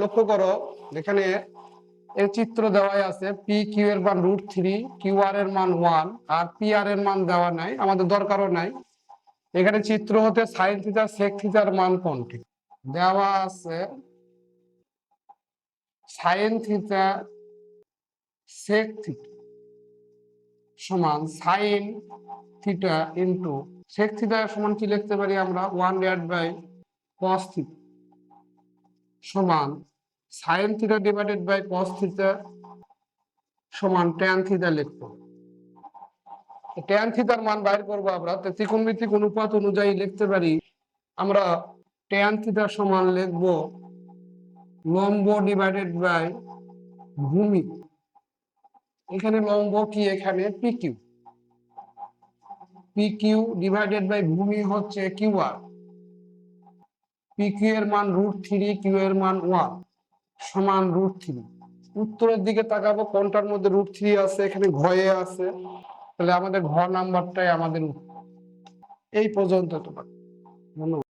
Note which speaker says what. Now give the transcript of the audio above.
Speaker 1: লক্ষ্য করো এখানে এই চিত্র দেওয়াই আছে পি কিউ এর মান √3, কিউ আর এর মান 1 আর পি আর এর মান দেওয়া নাই, আমাদের দরকারও নাই। এখানে চিত্র হতে সাইন থিটা সেক থিটার মান কোনটি দেওয়া আছে। সাইন থিটা সেক থিটা সমান sine theta into sec theta সমান কি লিখতে পারি আমরা 1/cos থিটা সমান sine theta divided by cos theta সমান ট্যান থিটা লিখবো। ট্যান থিটার মান বাইর করবো আমরা, ত্রিকোণমিতিক অনুপাত অনুযায়ী লিখতে পারি আমরা ট্যান থিটা সমান লিখবো লম্ব ডিভাইডেড বাই ভূমি। এখানে লম্ব কি, এখানে P Q, P Q divided by ভূমি হচ্ছে কিউ আর। পি কিউ এর মান √3, কিউ এর মান 1 সমান √3। উত্তরের দিকে তাকাবো, কোনটার মধ্যে √3 আছে, এখানে ঘয়ে আছে, তাহলে আমাদের ঘ নাম্বারটাই আমাদের। এই পর্যন্ত তোমার। ধন্যবাদ।